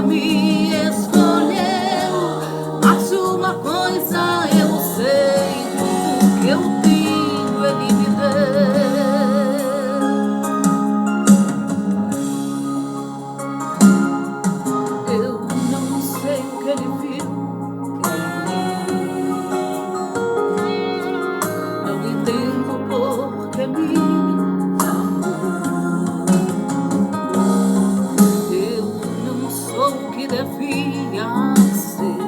me escolheu, mas uma coisa eu sei, tudo que eu tenho Ele me deu. Eu não sei o que Ele viu, não entendo por que me amou. Eu não sou o que devia ser,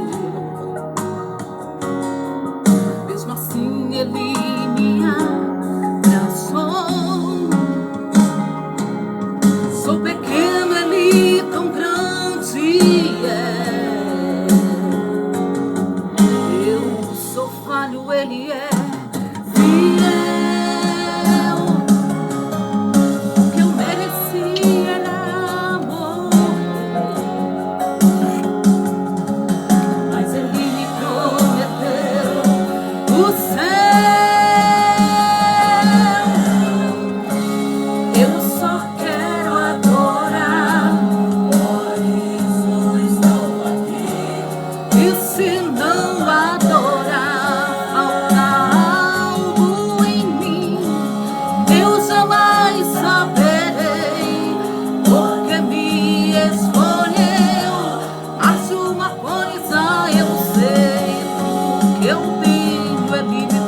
mesmo assim Ele me abraçou. Sou pequeno, Ele tão grande é. Eu sou falho, Ele é fiel. O que eu mereci era amor, mas Ele me prometeu o céu. Eu só quero adorar, por isso estou aqui. E se não adorar, falta algo em mim. Eu jamais saberei porque me escolheu. Mas uma coisa eu sei, tudo que eu tenho Ele me deu.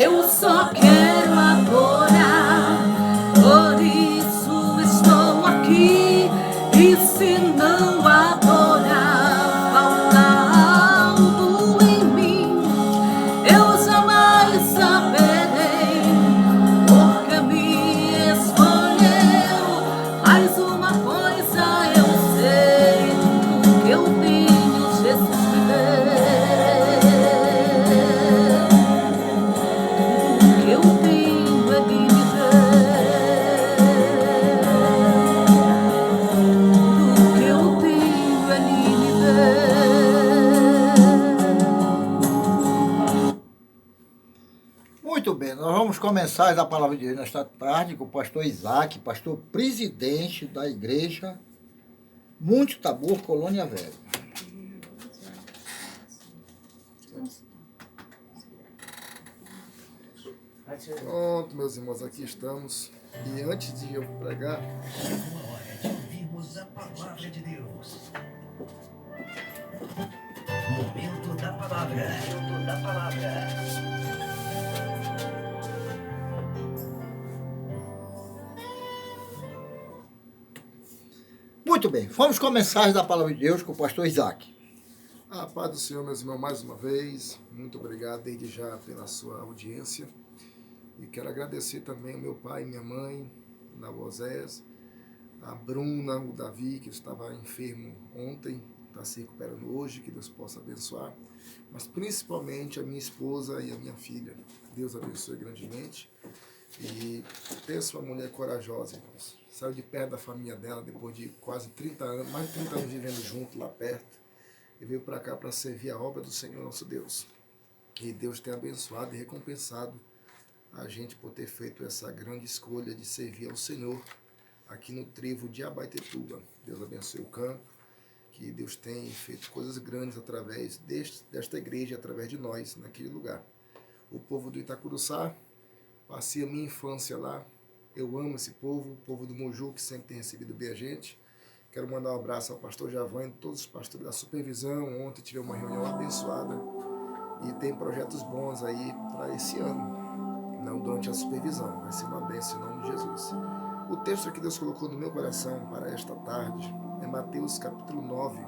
Eu só quero adorar, por isso estou aqui. E se não adorar, falta algo em mim. Eu jamais saberei porque me escolheu. Mas uma coisa eu sei, tudo que eu tenho Jesus me deu. Tudo que eu tenho Ele me deu. Tudo que eu tenho Ele me deu. Muito bem, nós vamos começar a palavra de Deus nesta tarde com o pastor Isaac, pastor presidente da igreja Monte Tabor, Colônia Velha. Pronto, meus irmãos, aqui estamos. E antes de eu pregar, Chegou a hora de ouvirmos a palavra de Deus. Momento da palavra. Momento da palavra. Muito bem, vamos começar a palavra de Deus com o pastor Isaac. a paz do Senhor, meus irmãos, mais uma vez. Muito obrigado desde já pela sua audiência. E quero agradecer também ao meu pai e minha mãe, o Navozés, a Bruna, o Davi, que estava enfermo ontem, está se recuperando hoje, que Deus possa abençoar. Mas principalmente a minha esposa e a minha filha. Deus abençoe grandemente. E pensa uma mulher corajosa, irmãos. Saiu de perto da família dela depois de quase 30 anos, mais de 30 anos vivendo junto lá perto. E veio para cá para servir a obra do Senhor nosso Deus. E Deus tem abençoado e recompensado a gente por ter feito essa grande escolha de servir ao Senhor aqui no trevo de Abaetetuba. Deus abençoe o campo, que Deus tem feito coisas grandes através desta igreja, através de nós, naquele lugar. O povo do Itacuruçá, passei a minha infância lá, eu amo esse povo, o povo do Moju, que sempre tem recebido bem a gente. Quero mandar um abraço ao pastor Javan e todos os pastores da supervisão. Ontem tive uma reunião abençoada e tem projetos bons aí para esse ano, não durante a supervisão, vai ser uma bênção em nome de Jesus. O texto que Deus colocou no meu coração para esta tarde é Mateus capítulo 9,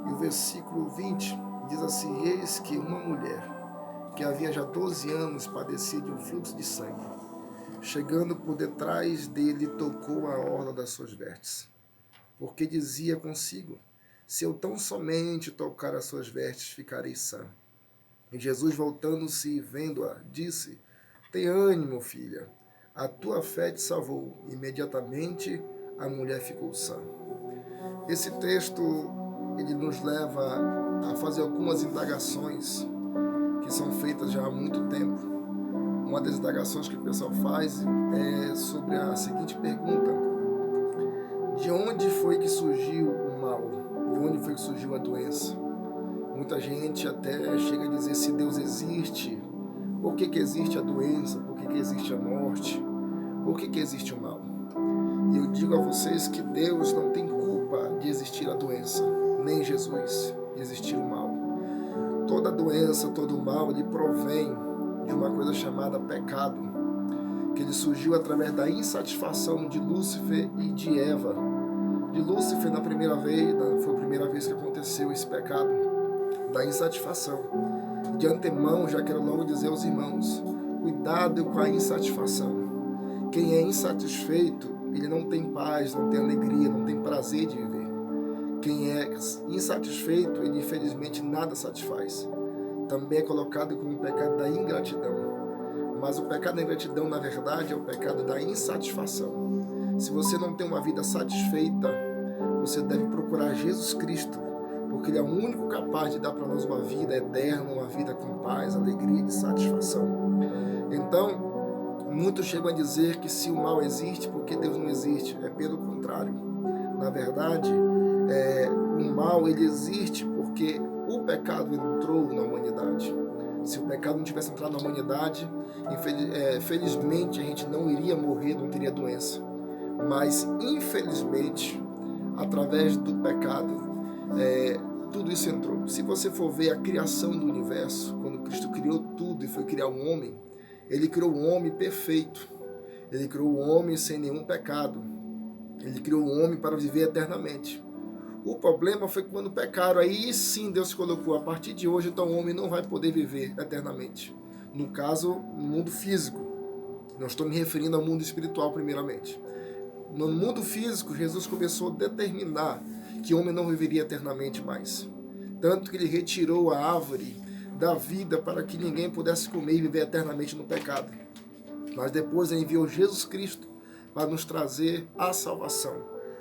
e o versículo 20 diz assim: eis que uma mulher que havia já 12 anos padecia de um fluxo de sangue, chegando por detrás dele, tocou a orla das suas vestes, porque dizia consigo: se eu tão somente tocar as suas vestes, ficarei sã. E Jesus, voltando-se e vendo-a, disse: tem ânimo, filha, a tua fé te salvou. Imediatamente a mulher ficou sã. Esse texto, ele nos leva a fazer algumas indagações que são feitas já há muito tempo. Uma das indagações que o pessoal faz é sobre a seguinte pergunta: de onde foi que surgiu o mal? De onde foi que surgiu a doença? Muita gente até chega a dizer, se Deus existe, por que existe a doença? Por que existe a morte? Por que existe o mal? E eu digo a vocês que Deus não tem culpa de existir a doença, nem Jesus de existir o mal. Toda doença, todo mal, ele provém de uma coisa chamada pecado, que ele surgiu através da insatisfação de Lúcifer e de Eva. De Lúcifer, na primeira vez, foi a primeira vez que aconteceu esse pecado, da insatisfação. De antemão, já quero logo dizer aos irmãos, cuidado com a insatisfação. Quem é insatisfeito, ele não tem paz, não tem alegria, não tem prazer de viver. Quem é insatisfeito, ele infelizmente nada satisfaz. Também é colocado como o pecado da ingratidão. Mas o pecado da ingratidão, na verdade, é o pecado da insatisfação. Se você não tem uma vida satisfeita, você deve procurar Jesus Cristo, porque Ele é o único capaz de dar para nós uma vida eterna, uma vida com paz, alegria e satisfação. Então, muitos chegam a dizer que se o mal existe, porque Deus não existe. É pelo contrário. Na verdade, o mal ele existe porque o pecado entrou na humanidade. Se o pecado não tivesse entrado na humanidade, felizmente a gente não iria morrer, não teria doença. Mas, infelizmente, através do pecado, tudo isso entrou. Se você for ver a criação do universo, quando Cristo criou tudo e foi criar um homem, Ele criou o homem perfeito. Ele criou o homem sem nenhum pecado. Ele criou o homem para viver eternamente. O problema foi quando pecaram. Aí sim Deus colocou, a partir de hoje, então o homem não vai poder viver eternamente. No caso, no mundo físico. Não estou me referindo ao mundo espiritual primeiramente. No mundo físico, Jesus começou a determinar que o homem não viveria eternamente mais. Tanto que Ele retirou a árvore da vida para que ninguém pudesse comer e viver eternamente no pecado. Mas depois Ele enviou Jesus Cristo para nos trazer a salvação,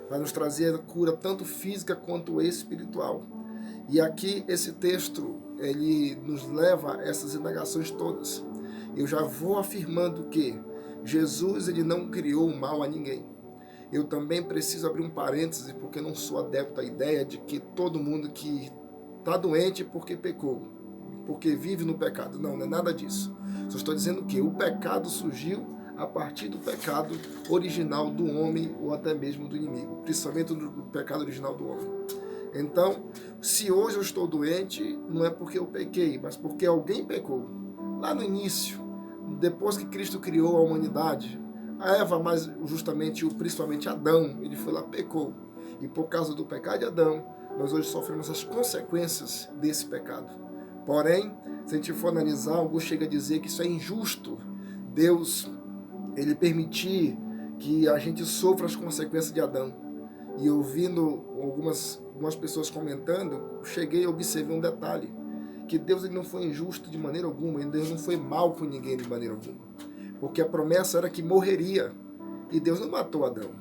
para nos trazer a cura tanto física quanto espiritual. E aqui esse texto, ele nos leva a essas indagações todas. Eu já vou afirmando que Jesus ele não criou o mal a ninguém. Eu também preciso abrir um parêntese, porque não sou adepto à ideia de que todo mundo que está doente porque pecou, porque vive no pecado. Não, não é nada disso. Só estou dizendo que o pecado surgiu a partir do pecado original do homem ou até mesmo do inimigo, principalmente do pecado original do homem. Então, se hoje eu estou doente, não é porque eu pequei, mas porque alguém pecou. Lá no início, depois que Cristo criou a humanidade, a Eva, mas justamente, principalmente Adão, ele foi lá, pecou. E por causa do pecado de Adão, nós hoje sofremos as consequências desse pecado. Porém, se a gente for analisar, alguns chegam a dizer que isso é injusto. Deus, ele permitir que a gente sofra as consequências de Adão. E ouvindo algumas pessoas comentando, cheguei a observar um detalhe, que Deus ele não foi injusto de maneira alguma, Deus não foi mal com ninguém de maneira alguma. Porque a promessa era que morreria. E Deus não matou Adão.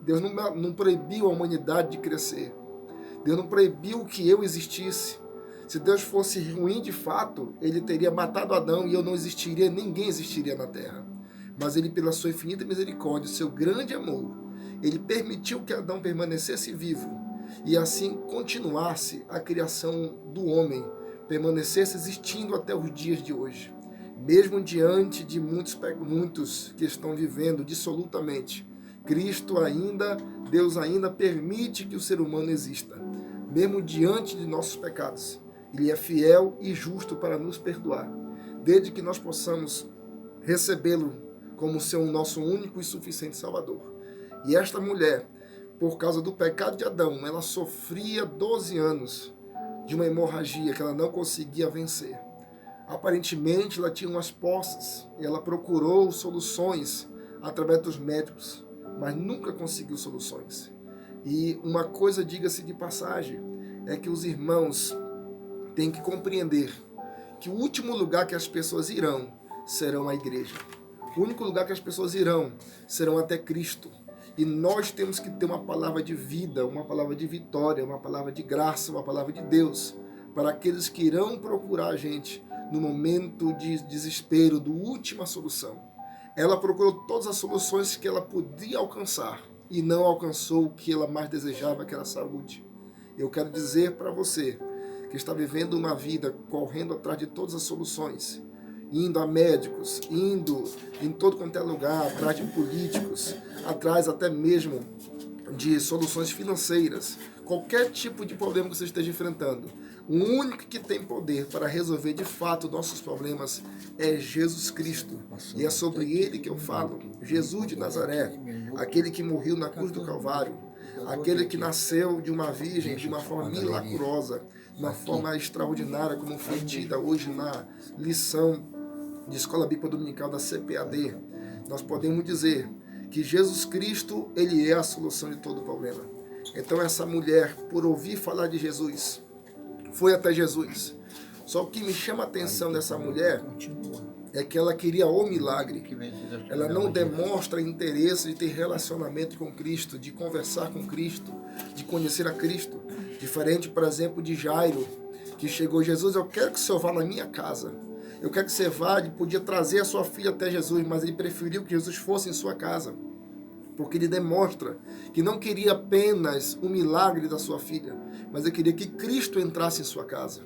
Deus não proibiu a humanidade de crescer. Deus não proibiu que eu existisse. Se Deus fosse ruim de fato, Ele teria matado Adão e eu não existiria, ninguém existiria na terra. Mas Ele, pela sua infinita misericórdia, seu grande amor, Ele permitiu que Adão permanecesse vivo e assim continuasse a criação do homem, permanecesse existindo até os dias de hoje. Mesmo diante de muitos que estão vivendo dissolutamente, Deus ainda permite que o ser humano exista. Mesmo diante de nossos pecados, Ele é fiel e justo para nos perdoar, desde que nós possamos recebê-lo como seu nosso único e suficiente Salvador. E esta mulher, por causa do pecado de Adão, ela sofria 12 anos de uma hemorragia que ela não conseguia vencer. Aparentemente, ela tinha umas posses e ela procurou soluções através dos médicos, mas nunca conseguiu soluções. E uma coisa, diga-se de passagem, é que os irmãos têm que compreender que o último lugar que as pessoas irão serão a igreja. O único lugar que as pessoas irão serão até Cristo. E nós temos que ter uma palavra de vida, uma palavra de vitória, uma palavra de graça, uma palavra de Deus, para aqueles que irão procurar a gente no momento de desespero, do última solução. Ela procurou todas as soluções que ela podia alcançar e não alcançou o que ela mais desejava, que era a saúde. Eu quero dizer para você que está vivendo uma vida correndo atrás de todas as soluções, indo a médicos, indo em todo quanto é lugar, atrás de políticos, atrás até mesmo de soluções financeiras, qualquer tipo de problema que você esteja enfrentando. O único que tem poder para resolver de fato nossos problemas é Jesus Cristo. E é sobre ele que eu falo. Jesus de Nazaré, aquele que morreu na cruz do Calvário, aquele que nasceu de uma virgem de uma forma milagrosa, de uma forma extraordinária, como foi tida hoje na lição de Escola Bíblica Dominical da CPAD. Nós podemos dizer que Jesus Cristo, ele é a solução de todo problema. Então essa mulher, por ouvir falar de Jesus, foi até Jesus. Só que o que me chama a atenção dessa mulher é que ela queria o milagre. Ela não demonstra interesse de ter relacionamento com Cristo, de conversar com Cristo, de conhecer a Cristo. Diferente, por exemplo, de Jairo, que chegou: Jesus, eu quero que o Senhor vá na minha casa. Eu quero que você vá. Ele podia trazer a sua filha até Jesus, mas ele preferiu que Jesus fosse em sua casa, porque ele demonstra que não queria apenas o milagre da sua filha, mas ele queria que Cristo entrasse em sua casa.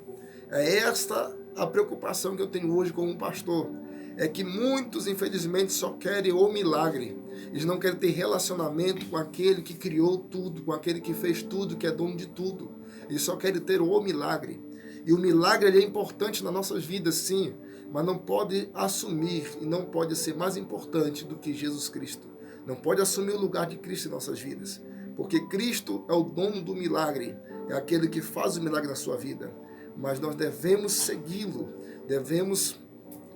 É esta a preocupação que eu tenho hoje como pastor. É que muitos, infelizmente, só querem o milagre. Eles não querem ter relacionamento com aquele que criou tudo, com aquele que fez tudo, que é dono de tudo. Eles só querem ter o milagre. E o milagre ele é importante nas nossas vidas, sim, mas não pode assumir e não pode ser mais importante do que Jesus Cristo. Não pode assumir o lugar de Cristo em nossas vidas, porque Cristo é o dono do milagre, é aquele que faz o milagre na sua vida. Mas nós devemos segui-lo, devemos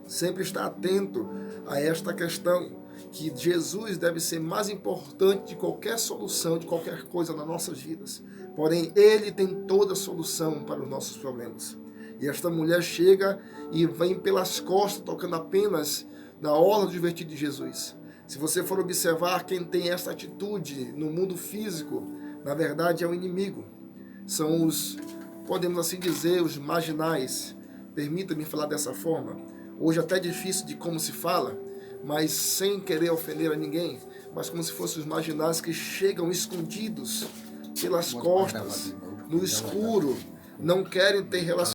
sempre estar atento a esta questão, que Jesus deve ser mais importante de qualquer solução, de qualquer coisa nas nossas vidas. Porém, ele tem toda a solução para os nossos problemas. E esta mulher chega e vem pelas costas, tocando apenas na orla do vestido de Jesus. Se você for observar, quem tem essa atitude no mundo físico, na verdade é o inimigo. São os, podemos assim dizer, os marginais. Permita-me falar dessa forma. Hoje até é difícil de como se fala, mas sem querer ofender a ninguém, mas como se fossem os marginais que chegam escondidos pelas costas, no escuro, não querem ter relacionamento